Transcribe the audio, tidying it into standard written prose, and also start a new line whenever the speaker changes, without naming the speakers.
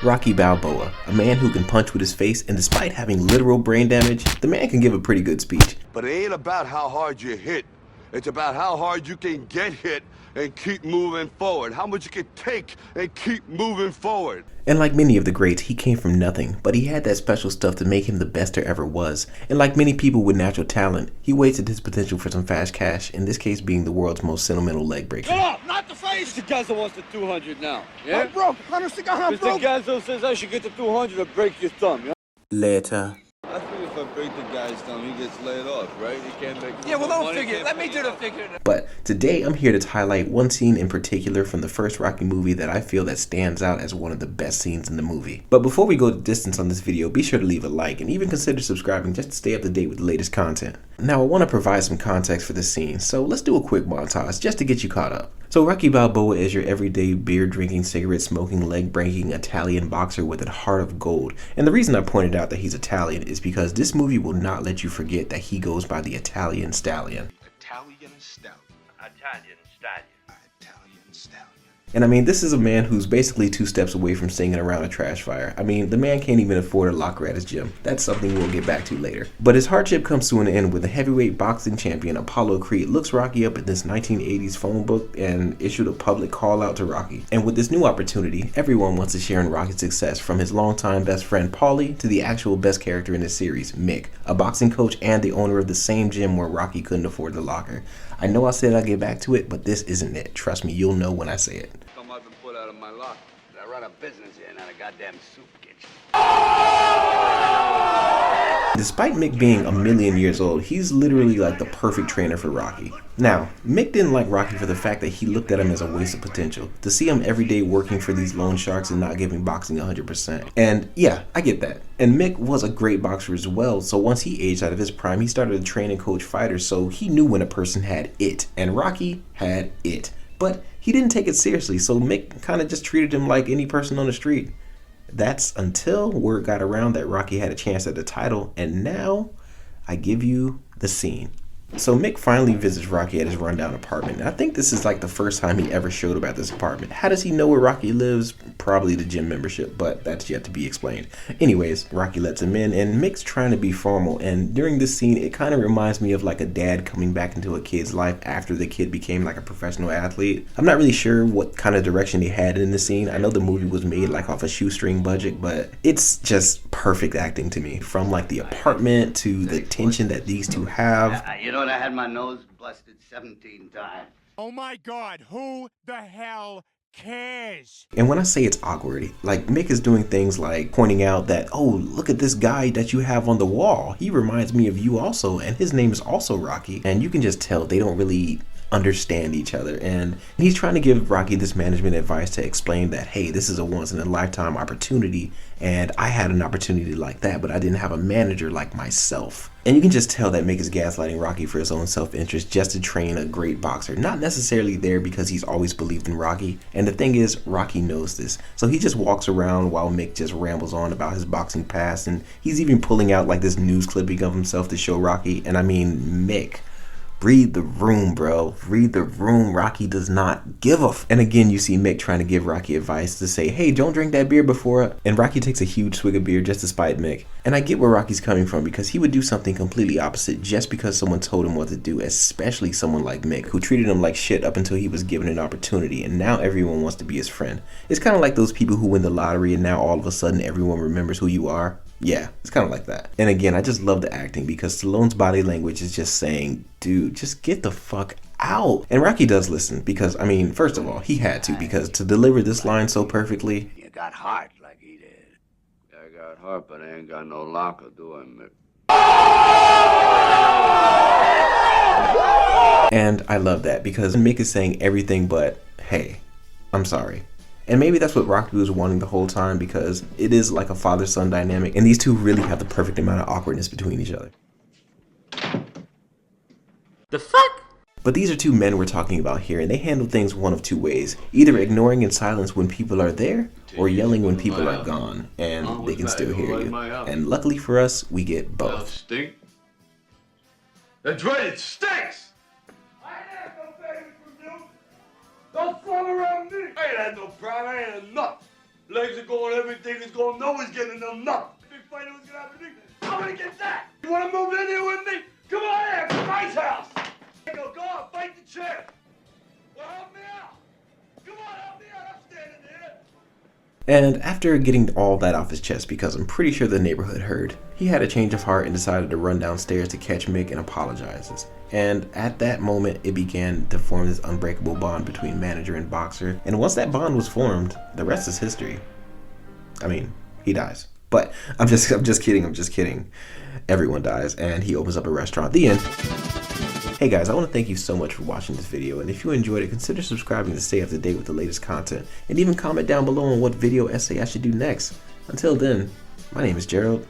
Rocky Balboa, a man who can punch with his face, and despite having literal brain damage, the man can give a pretty good speech.
But it ain't about how hard you hit. It's about how hard you can get hit and keep moving forward. How much you can take and keep moving forward.
And like many of the greats, he came from nothing, but he had that special stuff to make him the best there ever was. And like many people with natural talent, he wasted his potential for some fast cash, in this case being the world's most sentimental leg breaker.
Shut up! Not the face! Mr. Gazzo wants the 200 now. Yeah?
I'm broke. Honestly, I'm broke.
Mr. Gazzo says I should get the 200 or break your thumb, yeah?
Later.
I think if I break the guy's thumb, he gets laid off, right? He can't make...
Yeah, well, don't figure. Let me do the figure.
But today I'm here to highlight one scene in particular from the first Rocky movie that I feel that stands out as one of the best scenes in the movie. But before we go the distance on this video, be sure to leave a like and even consider subscribing just to stay up to date with the latest content. Now I want to provide some context for this scene, so let's do a quick montage just to get you caught up. So Rocky Balboa is your everyday beer drinking, cigarette smoking, leg breaking Italian boxer with a heart of gold. And the reason I pointed out that he's Italian is because this movie will not let you forget that he goes by the Italian Stallion.
Italian stallion.
Italian stallion.
Italian stallion.
And I mean, this is a man who's basically 2 steps away from singing around a trash fire. I mean, the man can't even afford a locker at his gym. That's something we'll get back to later. But his hardship comes to an end when the heavyweight boxing champion Apollo Creed looks Rocky up in this 1980s phone book and issued a public call out to Rocky. And with this new opportunity, everyone wants to share in Rocky's success, from his longtime best friend Paulie to the actual best character in the series, Mick, a boxing coach and the owner of the same gym where Rocky couldn't afford the locker. I know I said I'd get back to it, but this isn't it. Trust me, you'll know when I say it.
Come up and put out of my locker.
I run a business here, not a goddamn soup kitchen.
Despite Mick being a million years old, he's literally like the perfect trainer for Rocky. Now, Mick didn't like Rocky for the fact that he looked at him as a waste of potential. To see him every day working for these loan sharks and not giving boxing 100%. And yeah, I get that. And Mick was a great boxer as well, so once he aged out of his prime, he started to train and coach fighters, so he knew when a person had it. And Rocky had it. But he didn't take it seriously, so Mick kind of just treated him like any person on the street. That's until word got around that Rocky had a chance at the title, and now I give you the scene. So Mick finally visits Rocky at his rundown apartment. And I think this is like the first time he ever showed up at this apartment. How does he know where Rocky lives? Probably the gym membership, but that's yet to be explained. Anyways, Rocky lets him in, and Mick's trying to be formal. And during this scene, it kind of reminds me of like a dad coming back into a kid's life after the kid became like a professional athlete. I'm not really sure what kind of direction they had in the scene. I know the movie was made like off a shoestring budget, but it's just perfect acting to me. From like the apartment to the tension that these two have.
You know, I had my nose busted 17 times.
Oh my God, who the hell cares?
And when I say it's awkward, like Mick is doing things like pointing out that, oh, look at this guy that you have on the wall. He reminds me of you also, and his name is also Rocky. And you can just tell they don't really understand each other, and he's trying to give Rocky this management advice to explain that, hey, this is a once-in-a-lifetime opportunity, and I had an opportunity like that, but I didn't have a manager like myself. And you can just tell that Mick is gaslighting Rocky for his own self-interest just to train a great boxer, not necessarily there because he's always believed in Rocky. And the thing is, Rocky knows this, so he just walks around while Mick just rambles on about his boxing past, and he's even pulling out like this news clipping of himself to show Rocky. And I mean, Mick, read the room, bro. Read the room. Rocky does not give a f. And again, you see Mick trying to give Rocky advice to say, hey, don't drink that beer before. And Rocky takes a huge swig of beer just to spite Mick. And I get where Rocky's coming from, because he would do something completely opposite just because someone told him what to do, especially someone like Mick, who treated him like shit up until he was given an opportunity, and now everyone wants to be his friend. It's kind of like those people who win the lottery and now all of a sudden everyone remembers who you are. Yeah, it's kind of like that. And again, I just love the acting, because Stallone's body language is just saying, dude, just get the fuck out. And Rocky does listen, because, I mean, first of all, he had to, because to deliver this line so perfectly.
You got heart like he did.
I got heart, but I ain't got no locker, do I, Mick?
And I love that, because Mick is saying everything but, hey, I'm sorry. And maybe that's what Rocky was wanting the whole time, because it is like a father-son dynamic, and these two really have the perfect amount of awkwardness between each other.
The fuck?
But these are two men we're talking about here, and they handle things one of two ways. Either ignoring in silence when people are there, or yelling when people are gone, and they can still hear you. And luckily for us, we get both.
Stink? That's right, it stinks!
I ain't had no favors from you. Don't fall around me. I ain't had no problem. I ain't had enough. Legs are going, everything is going. No one's getting enough. Big fight who's gonna happen to me. I'm gonna get that. You wanna move in here with me? Come on here, it's my house. Go on, fight the chair. Well, help me out. Come on, help me out. I'm standing there.
And after getting all that off his chest, because I'm pretty sure the neighborhood heard, he had a change of heart and decided to run downstairs to catch Mick and apologizes. And at that moment, it began to form this unbreakable bond between manager and boxer. And once that bond was formed, the rest is history. I mean, he dies. But I'm just kidding. Everyone dies, and he opens up a restaurant. The end. Hey guys, I want to thank you so much for watching this video, and if you enjoyed it, consider subscribing to stay up to date with the latest content, and even comment down below on what video essay I should do next. Until then, my name is Gerald.